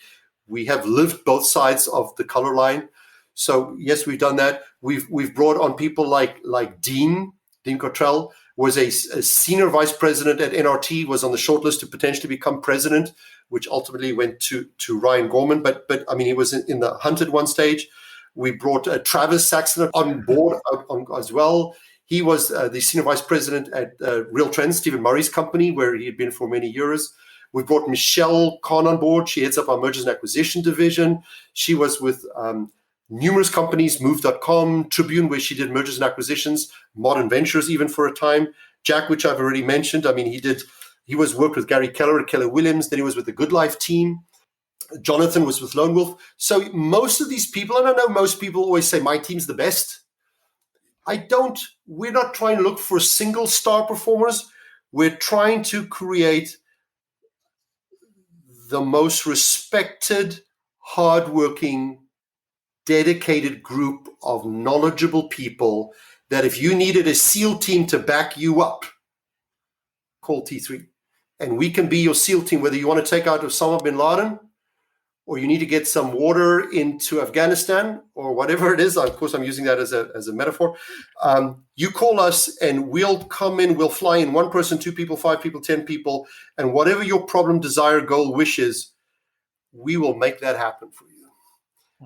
have lived both sides of the color line. So yes, we've done that. We've brought on people like Dean Cottrell, was a senior vice president at NRT, was on the shortlist to potentially become president, which ultimately went to Ryan Gorman. But I mean, he was in the hunt at one stage. We brought Travis Saxon on board as well. He was the senior vice president at Real Trends, Stephen Murray's company, where he had been for many years. We brought Michelle Kahn on board. She heads up our mergers and acquisition division. She was with numerous companies, Move.com, Tribune, where she did mergers and acquisitions, Modern Ventures even for a time. Jack, which I've already mentioned. I mean, he worked with Gary Keller at Keller Williams. Then he was with the Good Life team. Jonathan was with Lone Wolf. So most of these people, and I know most people always say my team's the best. We're not trying to look for single star performers. We're trying to create the most respected, hardworking, dedicated group of knowledgeable people that if you needed a SEAL team to back you up, call T3. And we can be your SEAL team, whether you want to take out Osama bin Laden or you need to get some water into Afghanistan or whatever it is. Of course, I'm using that as a metaphor. You call us and we'll come in, we'll fly in 1 person, 2 people, 5 people, 10 people, and whatever your problem, desire, goal, wish is, we will make that happen for you.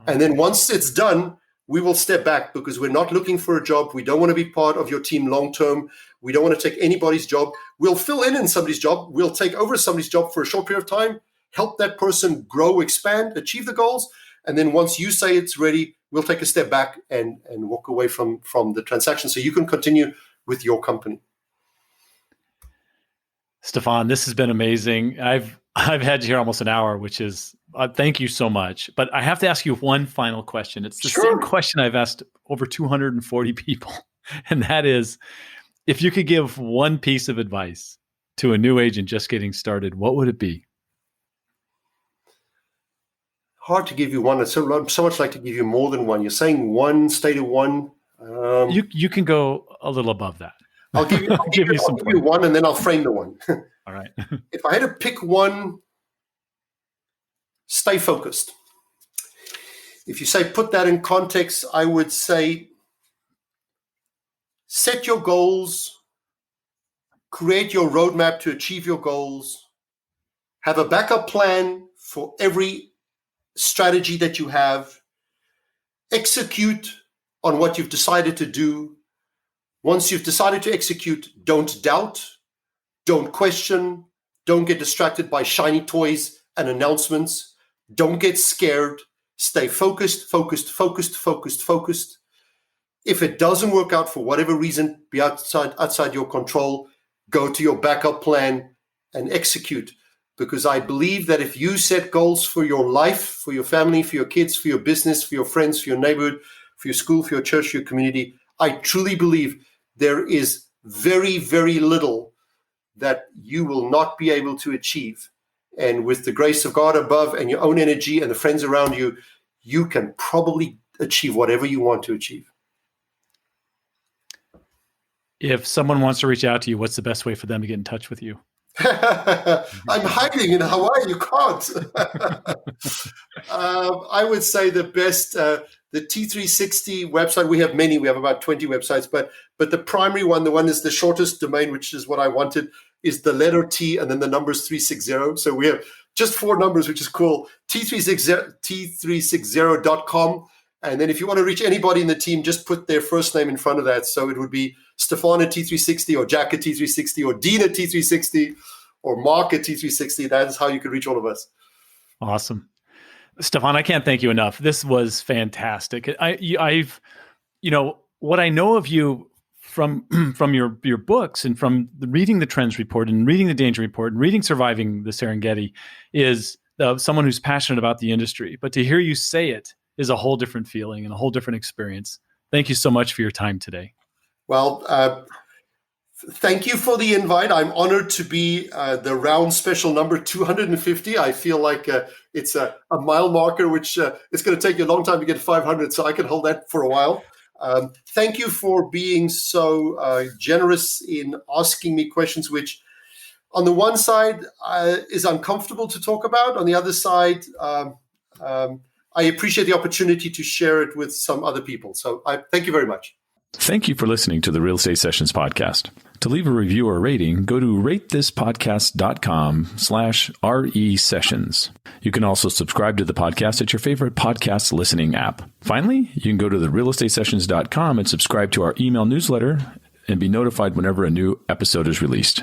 And then once it's done, we will step back because we're not looking for a job. We don't want to be part of your team long term. We don't want to take anybody's job. We'll fill in somebody's job. We'll take over somebody's job for a short period of time, help that person grow, expand, achieve the goals. And then once you say it's ready, we'll take a step back and walk away from the transaction so you can continue with your company. Stefan, this has been amazing. I've had you here almost an hour, which is thank you so much. But I have to ask you one final question. It's the same question I've asked over 240 people. And that is, if you could give one piece of advice to a new agent just getting started, what would it be? Hard to give you one. I'd so much like to give you more than one. You're saying one, state of one. You can go a little above that. I'll give you one, and then I'll frame the one. All right. If I had to pick one, stay focused. If you say put that in context, I would say set your goals, create your roadmap to achieve your goals, have a backup plan for every strategy that you have, execute on what you've decided to do. Once you've decided to execute, don't doubt, don't question, don't get distracted by shiny toys and announcements. Don't get scared. Stay focused, focused, focused, focused, focused. If it doesn't work out for whatever reason, be outside your control, go to your backup plan and execute. Because I believe that if you set goals for your life, for your family, for your kids, for your business, for your friends, for your neighborhood, for your school, for your church, for your community, I truly believe there is very, very little that you will not be able to achieve. And with the grace of God above and your own energy and the friends around you, you can probably achieve whatever you want to achieve. If someone wants to reach out to you, what's the best way for them to get in touch with you? I'm hiding in Hawaii. You can't. I would say the the T360 website, we have many. We have about 20 websites, but the primary one, the one is the shortest domain, which is what I wanted, is the letter T and then the numbers 360. So we have just 4 numbers, which is cool. T360.com. And then if you want to reach anybody in the team, just put their first name in front of that. So it would be Stefan at T360 or Jack at T360 or Dean at T360 or Mark at T360. That is how you could reach all of us. Awesome. Stefan, I can't thank you enough. This was fantastic. I've what I know of you from your books and from reading the Trends Report and reading the Danger Report and reading Surviving the Serengeti is someone who's passionate about the industry. But to hear you say it is a whole different feeling and a whole different experience. Thank you so much for your time today. Well, thank you for the invite. I'm honored to be the round special number 250. I feel like it's a mile marker, which it's going to take you a long time to get to 500, so I can hold that for a while. Thank you for being so generous in asking me questions, which on the one side is uncomfortable to talk about. On the other side, I appreciate the opportunity to share it with some other people. So I thank you very much. Thank you for listening to the Real Estate Sessions podcast. To leave a review or rating, go to ratethispodcast.com/RE sessions. You can also subscribe to the podcast at your favorite podcast listening app. Finally, you can go to therealestatesessions.com and subscribe to our email newsletter and be notified whenever a new episode is released.